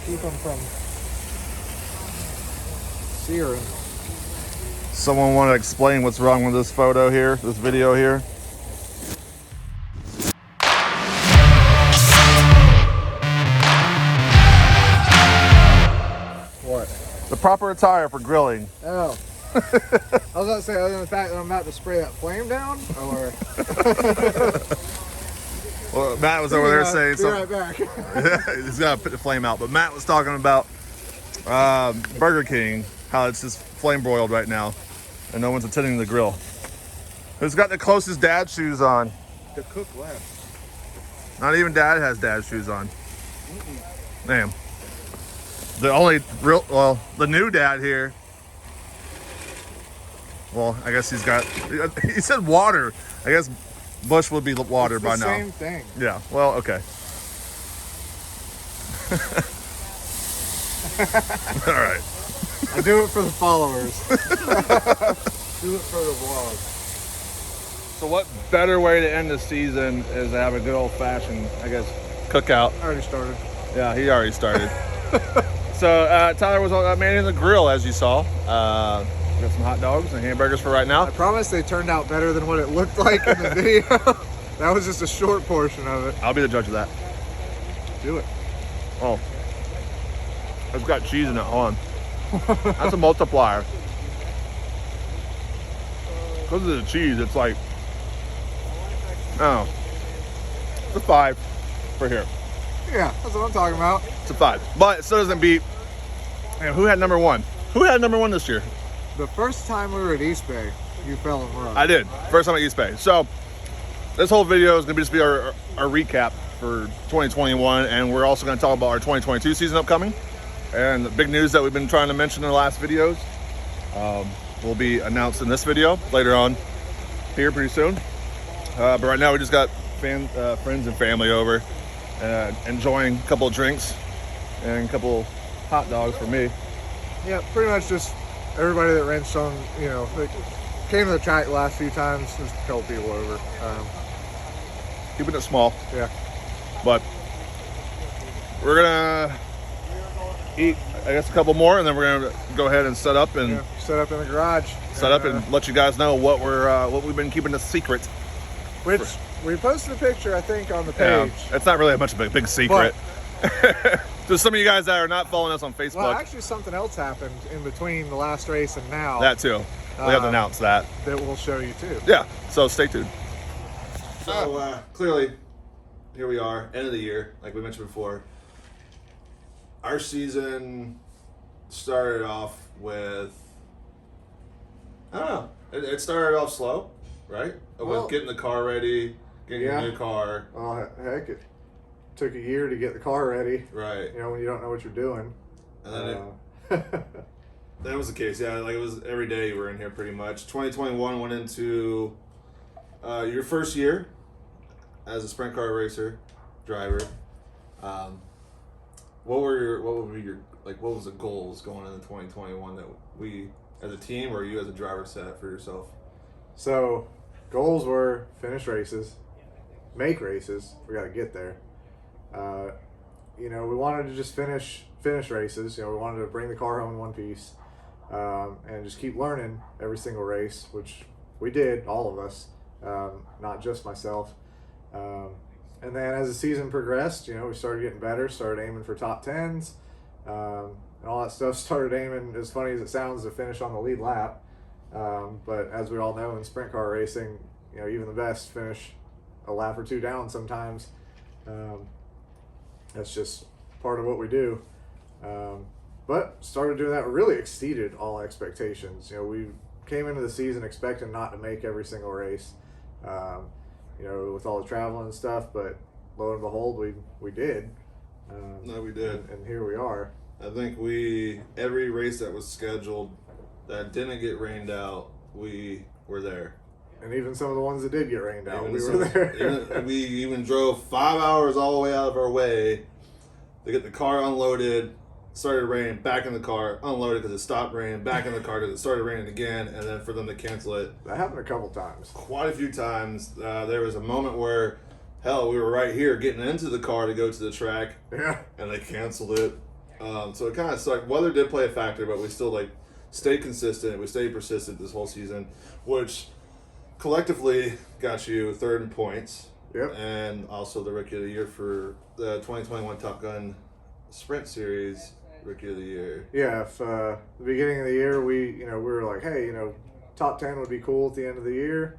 Keep them from searing. Someone want to explain what's wrong with this photo here, this video here? What? The proper attire for grilling. Oh. I was about to say, other than the fact that I'm about to spray that flame down, or... Well, Matt was over there saying something. Be right back. He's got to put the flame out. But Matt was talking about Burger King, how it's just flame broiled right now, and no one's attending the grill. Who's got the closest dad shoes on? To cook less. Not even dad has dad shoes on. Damn. The only real, well, the new dad here. Well, I guess he's got, he said water. I guess Bush would be water by now. Same thing. Yeah, well, okay. All right. I do it for the followers. Do it for the vlog. So what better way to end the season is to have a good old-fashioned, I guess, cookout. I already started. Yeah, he already started. So Tyler was manning the grill, as you saw. Got some hot dogs and hamburgers for right now. I promise they turned out better than what it looked like in the video. That was just a short portion of it. I'll be the judge of that. Do it. Oh, it's got cheese in it. Hold on. That's a multiplier. Because of the cheese, it's like, oh, it's a 5 for here. Yeah, that's what I'm talking about. It's a 5, but it still doesn't beat. Man, who had number 1? Who had number 1 this year? The first time we were at EASTBAY, you fell in love. I did. First time at EASTBAY. So this whole video is going to just be our recap for 2021, and we're also going to talk about our 2022 season upcoming. And the big news that we've been trying to mention in the last videos will be announced in this video later on here pretty soon. But right now we just got friends and family over, enjoying a couple of drinks and a couple hot dogs for me. Yeah, pretty much just everybody that wrenched on, you know, that came to the track the last few times, just a couple people over. Keeping it small. Yeah. But we're gonna eat, I guess, a couple more, and then we're gonna go ahead and set up and set up in the garage. Set up and let you guys know what we've been keeping a secret. Which we posted a picture, I think, on the page. Yeah, it's not really much of a big secret. To some of you guys that are not following us on Facebook. Well, actually, something else happened in between the last race and now. That too. We have to announce that. That we'll show you too. Yeah. So stay tuned. So clearly, here we are, end of the year, like we mentioned before. Our season started off with, I don't know, it started off slow, right? With getting the car ready, getting a new car. Oh, heck, it took a year to get the car ready. Right. You know, when you don't know what you're doing. And then that was the case, yeah. Like, it was every day you were in here pretty much. 2021 went into your first year as a sprint car racer, driver. What was the goals going into 2021 that we as a team or you as a driver set for yourself? So, goals were finish races, make races. We got to get there. You know, we wanted to just finish races. You know, we wanted to bring the car home in one piece, and just keep learning every single race, which we did, all of us, not just myself. And then as the season progressed, you know, we started getting better, started aiming for top 10s, and all that stuff. Started aiming, as funny as it sounds, to finish on the lead lap. But as we all know in sprint car racing, you know, even the best finish a lap or two down sometimes. That's just part of what we do. But started doing that, really exceeded all expectations. You know, we came into the season expecting not to make every single race, you know, with all the traveling and stuff, but lo and behold, we did. No, we did. And here we are. I think every race that was scheduled that didn't get rained out, we were there. And even some of the ones that did get rained out, we were there. We even drove 5 hours all the way out of our way to get the car unloaded. Started raining, back in the car, unloaded because it stopped raining, back in the car because it started raining again, and then for them to cancel it. That happened a couple times. Quite a few times. There was a moment where, hell, we were right here getting into the car to go to the track. Yeah. And they canceled it. So it kind of sucked. Weather did play a factor, but we still like stayed consistent. We stayed persistent this whole season, which collectively got you third in points. Yep. And also the Rookie of the Year for the 2021 Top Gun Sprint Series Rookie of the Year. Yeah, if the beginning of the year we were like, hey, top 10 would be cool at the end of the year,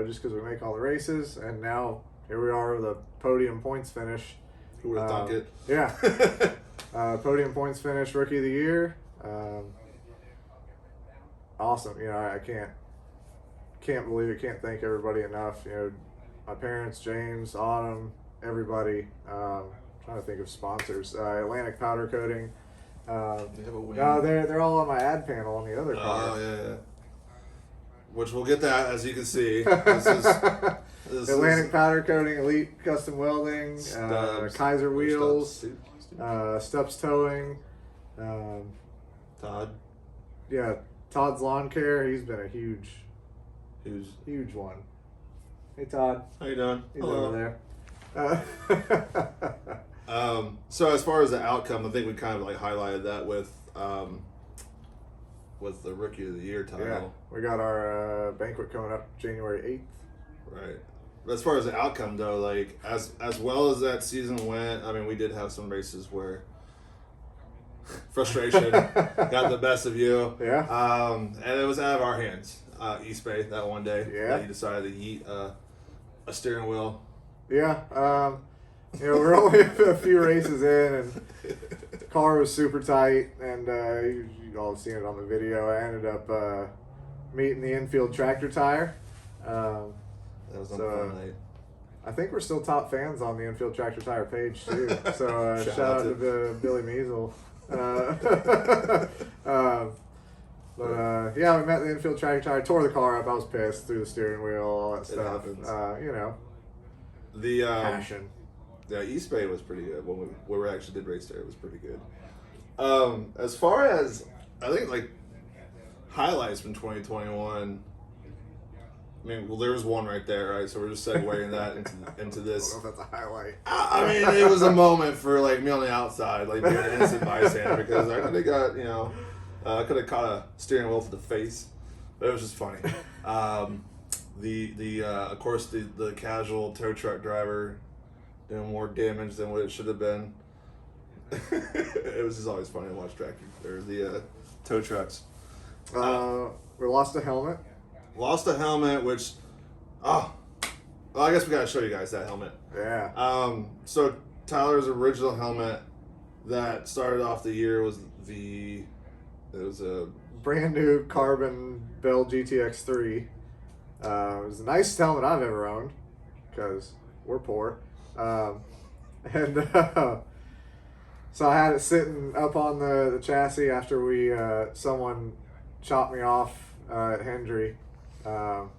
just because we make all the races, and now here we are with a podium points finish. Who would have thunk it? Yeah. Podium points finish, Rookie of the Year. Awesome. I can't believe it. Can't thank everybody enough. My parents, James, Autumn, everybody. Trying to think of sponsors. Atlantic Powder Coating. No, they're all on my ad panel on the other car. Oh yeah. Which we'll get that, as you can see. This Atlantic Powder Coating, Elite Custom Welding, Kaiser Wheels, Stubbs Towing. Todd. Yeah, Todd's Lawn Care. He's been a huge one. Hey Todd. How you doing? He's Hello. over there. So as far as the outcome, I think we kind of like highlighted that with the Rookie of the Year title. Yeah, we got our banquet coming up January 8th. Right. But as far as the outcome though, like as well as that season went, I mean, we did have some races where frustration got the best of you. Yeah. And it was out of our hands. EASTBAY that one day. Yeah. That you decided to yeet a steering wheel. Yeah. We're only a few races in, and the car was super tight, and you all have seen it on the video. I ended up meeting the infield tractor tire. That was on a fun night. I think we're still top fans on the infield tractor tire page too. So shout out to Billy Measle. But yeah, we met the infield tractor tire, tore the car up. I was pissed, threw the steering wheel, all that stuff. The passion. Yeah, EASTBAY was pretty good. When we actually did race there, it was pretty good. As far as I think like highlights from 2021. I mean, well, there was one right there, right? So we're just segueing that into this. I don't know if that's a highlight. I mean, it was a moment for like me on the outside, like being an innocent bystander, because I could have got, I could have caught a steering wheel to the face, but it was just funny. Of course, the casual tow truck driver doing more damage than what it should have been. It was just always funny to watch the tow trucks. We lost a helmet. Lost a helmet, which, well, I guess we gotta show you guys that helmet. Yeah. So Tyler's original helmet that started off the year was it was a brand new carbon Bell GTX 3. It was the nicest helmet I've ever owned, because we're poor. So I had it sitting up on the chassis after someone chopped me off at Hendry. Put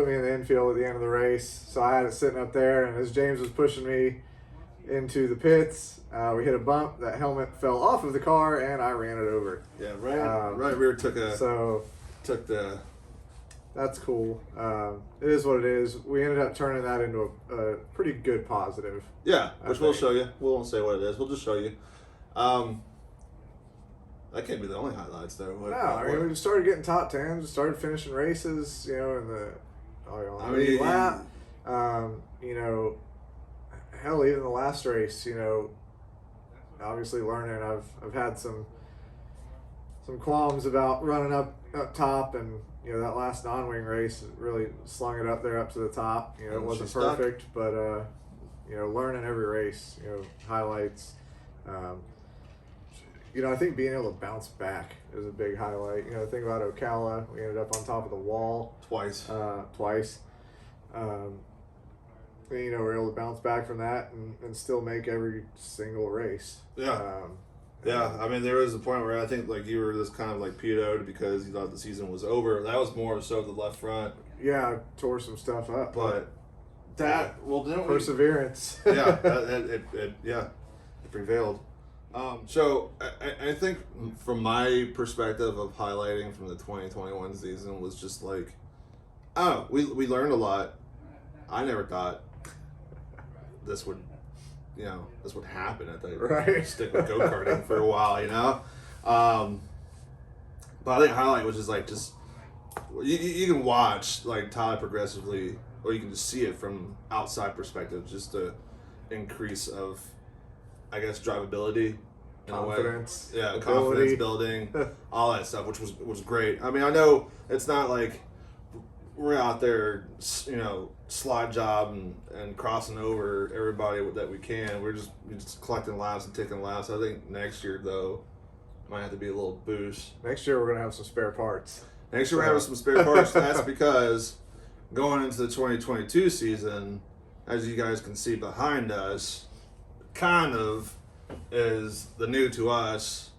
me in the infield at the end of the race, so I had it sitting up there, and as James was pushing me into the pits, we hit a bump. That helmet fell off of the car, and I ran it over. Yeah, right rear took the. That's cool. It is what it is. We ended up turning that into a pretty good positive. Yeah, which we'll show you. We won't say what it is. We'll just show you. That can't be the only highlights, though. We just started getting top 10s, just started finishing races, in the lap. Hell, even the last race, obviously learning. I've had some qualms about running up top, and that last non-wing race really slung it up there up to the top. It wasn't perfect, but learning every race, highlights. I think being able to bounce back is a big highlight. Think about Ocala. We ended up on top of the wall twice. We were able to bounce back from that and still make every single race. Yeah. I mean, there was a point where I think like you were just kind of like PO'd because you thought the season was over. That was more so the left front. Yeah, I tore some stuff up. But didn't perseverance. Yeah, it prevailed. So I think from my perspective of highlighting from the 2021 season was just like, we learned a lot. I never thought this would that's what happened. I thought you Right. stick with go-karting for a while, But I think highlight was just you can watch like Tyler progressively, or you can just see it from outside perspective, just the increase of, I guess, drivability. In Confidence. a way. Yeah, ability. confidence building, all that stuff, which was great. I mean, I know it's not like we're out there, slide job and crossing over everybody that we can. We're just collecting laps and taking laps. I think next year though might have to be a little boost. Next year we're gonna have some spare parts. Next year we're having some spare parts. That's because going into the 2022 season, as you guys can see behind us, kind of is the new to us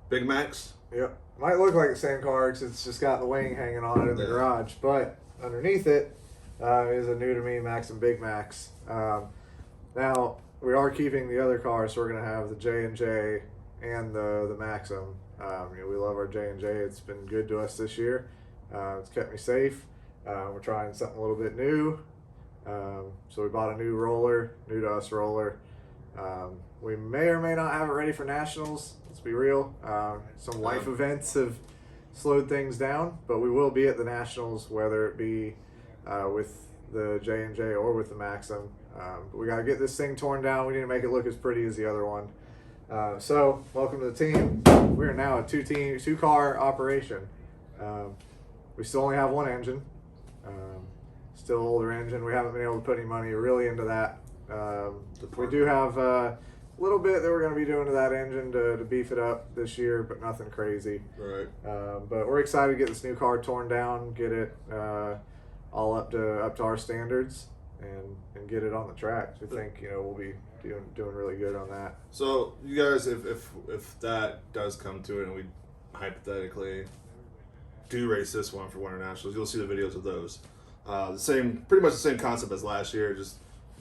Big Macs. Yep. Might look like the same car because it's just got the wing hanging on it in the garage, but underneath it is a new to me Maxim Big Macs. Now we are keeping the other cars, so we're gonna have the J&J and the Maxim. We love our J&J. It's been good to us this year. It's kept me safe. We're trying something a little bit new. So we bought a new roller, new to us roller. We may or may not have it ready for nationals. Let's be real. Some life events have slowed things down, but we will be at the nationals, whether it be with the J&J or with the Maxim. But we got to get this thing torn down. We need to make it look as pretty as the other one. So welcome to the team. We are now a two-car operation. We still only have one engine. Still older engine. We haven't been able to put any money really into that. We do have a little bit that we're going to be doing to that engine to beef it up this year, but nothing crazy. Right. But we're excited to get this new car torn down, get it all up to our standards, and get it on the track. We think we'll be doing really good on that. So you guys, if that does come to it, and we hypothetically do race this one for Winter Nationals, you'll see the videos of those. Pretty much the same concept as last year, just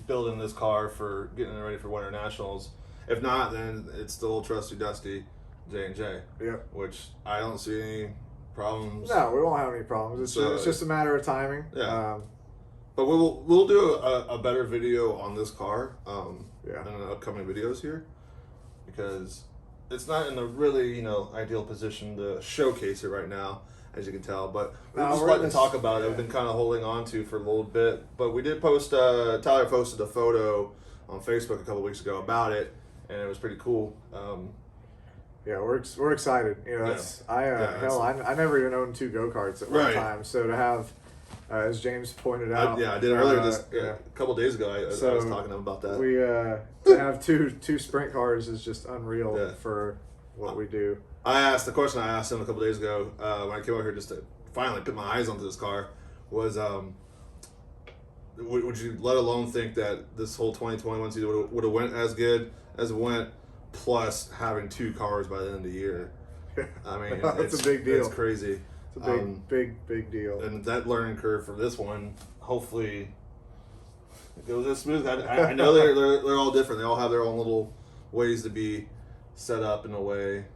building this car for getting it ready for Winter Nationals. If not, then it's the old trusty dusty J&J. Yep. Which I don't see any problems. No, we won't have any problems. It's just a matter of timing. Yeah. But we'll do a better video on this car in the upcoming videos here, because it's not in a really ideal position to showcase it right now, as you can tell. But we're just letting to talk about it. We've been kind of holding on to for a little bit, but we did post. Tyler posted a photo on Facebook a couple weeks ago about it, and it was pretty cool. Yeah, we're excited. I never even owned two go-karts at one time, so to have. As James pointed out, I did earlier a couple days ago. I was talking to him about that. We to have two sprint cars is just unreal for what we do. The question I asked him a couple days ago when I came over here just to finally put my eyes onto this car was, would you let alone think that this whole 2021 season would have went as good as it went, plus having two cars by the end of the year? I mean, it's a big deal. It's crazy. It's a big deal. And that learning curve for this one, hopefully, it goes as smooth. I know they're all different. They all have their own little ways to be set up in a way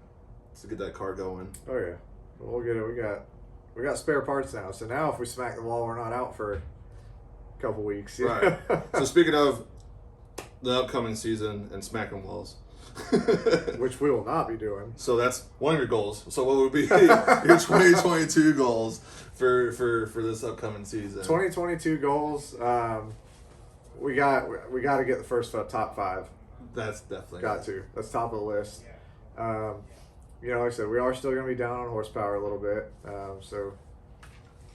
to get that car going. Oh yeah, we'll get it. We got spare parts now. So now if we smack the wall, we're not out for a couple weeks. Right. So speaking of the upcoming season and smacking walls. Which we will not be doing. So that's one of your goals. So what would be your 2022 goals for this upcoming season? 2022 goals. We got to get the first top 5. That's definitely That's top of the list. Like I said, we are still going to be down on horsepower a little bit. So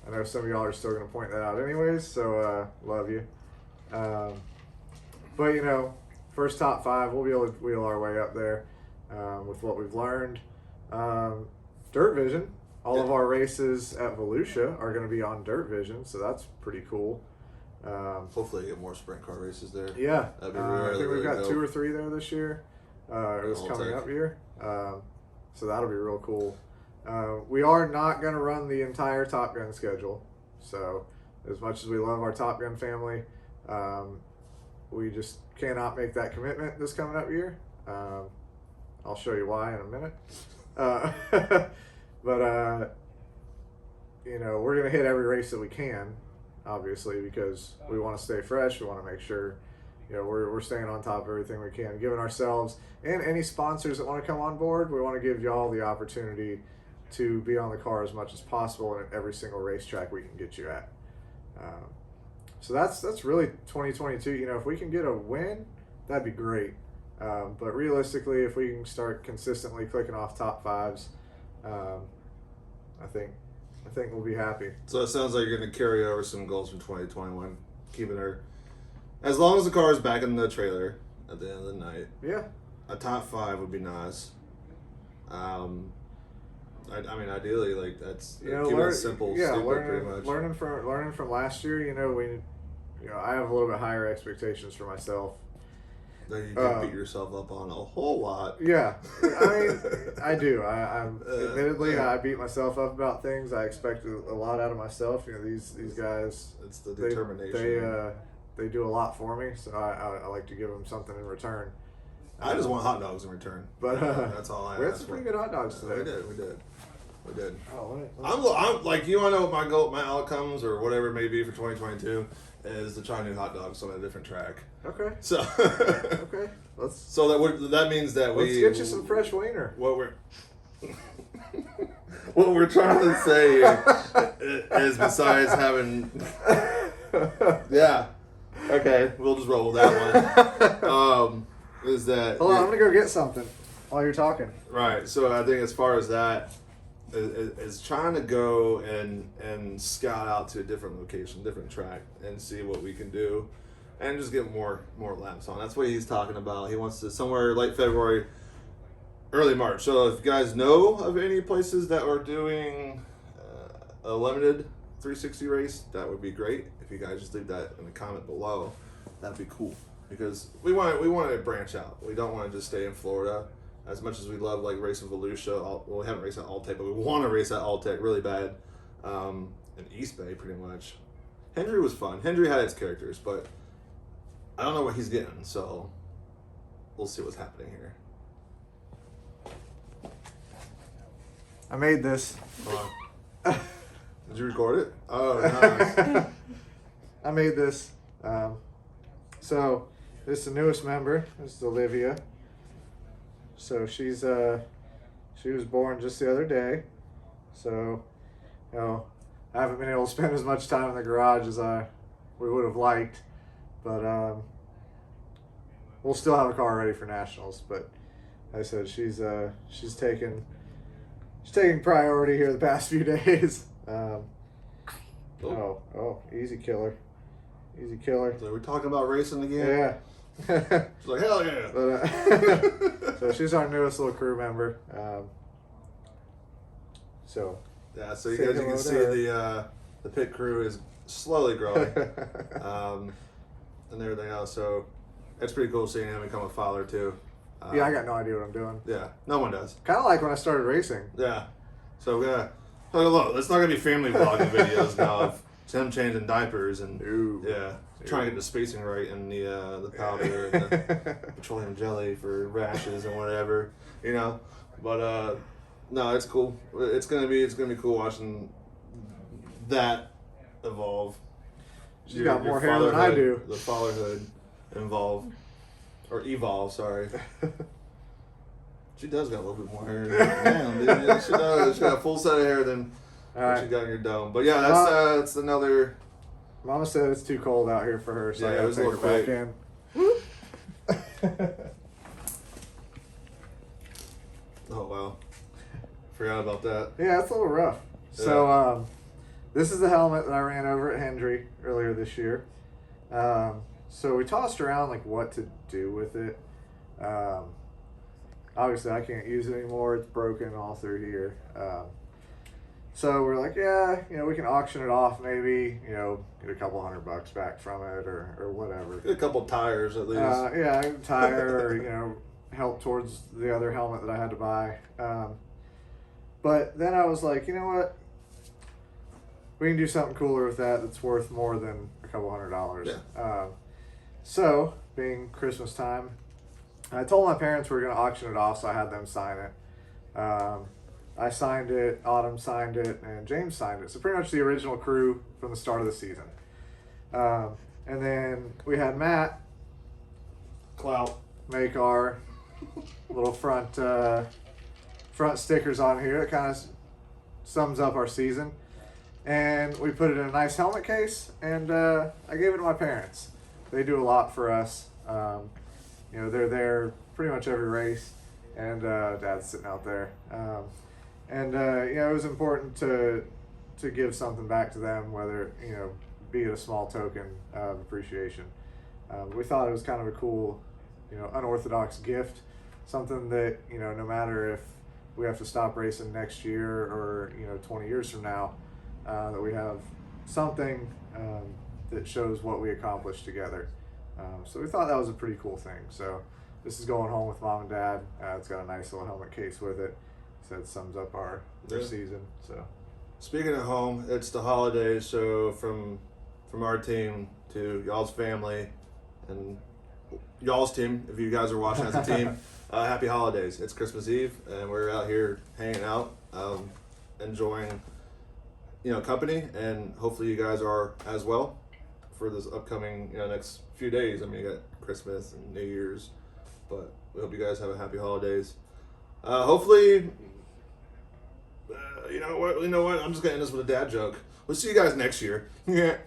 I know some of y'all are still going to point that out anyways. So love you. But first top 5, we'll be able to wheel our way up there with what we've learned. Dirt Vision. All of our races at Volusia are going to be on Dirt Vision, so that's pretty cool. Hopefully get more sprint car races there. Yeah. That'd be I think we've got 2 or 3 there this year. This coming up year. So that'll be real cool. We are not going to run the entire Top Gun schedule. So as much as we love our Top Gun family, we just cannot make that commitment this coming up year. I'll show you why in a minute. But we're going to hit every race that we can, obviously, because we want to stay fresh. We want to make sure we're staying on top of everything we can, giving ourselves and any sponsors that want to come on board. We want to give y'all the opportunity to be on the car as much as possible and at every single racetrack we can get you at. So that's really 2022. If we can get a win, that'd be great. But realistically, if we can start consistently clicking off top fives, I think we'll be happy. So it sounds like you're going to carry over some goals from 2021, keeping her, as long as the car is back in the trailer at the end of the night. Yeah. A top 5 would be nice. I mean, ideally, like that's keep it simple. Yeah, simple, pretty much. learning from last year. I have a little bit higher expectations for myself. That you can beat yourself up on a whole lot. Yeah, I mean, I do. I'm admittedly, I beat myself up about things. I expect a lot out of myself. These guys. It's the determination. They do a lot for me, so I like to give them something in return. I just want hot dogs in return. But that's all I ask. We had some pretty good hot dogs today. We did. Oh, I'm like, you want to know what my outcomes or whatever it may be for 2022 is to try new hot dogs on a different track. Okay. So okay, that means that let's get you some fresh wiener. What we're trying to say is besides having yeah, okay, we'll just roll with that one. Is that hold on? I'm gonna go get something while you're talking. Right. So I think as far as that is trying to go and scout out to a different location, different track, and see what we can do, and just get more laps on. That's what he's talking about. He wants to somewhere late February, early March. So if you guys know of any places that are doing a limited 360 race, that would be great. If you guys just leave that in the comment below, that'd be cool. Because we want to branch out. We don't want to just stay in Florida. As much as we love like racing Volusia, we haven't raced at Alltech, but we want to race at Alltech really bad. And EASTBAY pretty much. Hendry was fun. Hendry had its characters, but I don't know what he's getting, so we'll see what's happening here. I made this. Did you record it? Oh, nice. I made this. So this is the newest member. This is Olivia. So she was born just the other day. So, I haven't been able to spend as much time in the garage as we would have liked, but we'll still have a car ready for nationals. But like I said, she's taking priority here the past few days. Easy killer. So we're talking about racing again? Yeah. She's like, hell yeah. But, so she's our newest little crew member. So you guys can see the pit crew is slowly growing, and everything else. So it's pretty cool seeing him become a father too. I got no idea what I'm doing. Yeah, no one does. Kind of like when I started racing. Yeah. So look, it's not gonna be family vlogging videos now of him changing diapers and trying to get the spacing right and the powder and the petroleum jelly for rashes and whatever, But no, it's cool. It's gonna be cool watching that evolve. She's got more hair than I do. The fatherhood evolve. Sorry. She does got a little bit more hair. Damn, dude. She does. She got a full set of hair than what you got in your dome. But yeah, that's another. Mama said it's too cold out here for her, so I gotta take her back in. Oh wow, forgot about that. Yeah, it's a little rough. Yeah. So this is the helmet that I ran over at Hendry earlier this year. So we tossed around like what to do with it. Obviously I can't use it anymore. It's broken all through here. So we're like, we can auction it off maybe, get a couple $100 back from it or whatever. Get a couple tires at least. A tire or, help towards the other helmet that I had to buy. But then I was like, you know what? We can do something cooler with that's worth more than a couple $100. Yeah. So, being Christmas time, I told my parents we were going to auction it off, so I had them sign it. I signed it, Autumn signed it, and James signed it. So pretty much the original crew from the start of the season. And then we had Matt Clout. make our little front stickers on here. It kind of sums up our season. And we put it in a nice helmet case, and I gave it to my parents. They do a lot for us. You know, they're there pretty much every race, and Dad's sitting out there. You know, it was important to give something back to them, whether, you know, be it a small token of appreciation. We thought it was kind of a cool, you know, unorthodox gift, something that, you know, no matter if we have to stop racing next year or, you know, 20 years from now, that we have something that shows what we accomplished together. So we thought that was a pretty cool thing. So this is going home with Mom and Dad. It's got a nice little helmet case with it. So it sums up our season. So Speaking of home, it's the holidays, so from our team to y'all's family and y'all's team, if you guys are watching as a team, happy holidays. It's Christmas Eve, and we're out here hanging out, enjoying, you know, company, and hopefully you guys are as well for this upcoming, you know, next few days. I mean, you got Christmas and New Year's, but we hope you guys have a happy holidays. Hopefully, you know what? I'm just gonna end this with a dad joke. We'll see you guys next year. Yeah.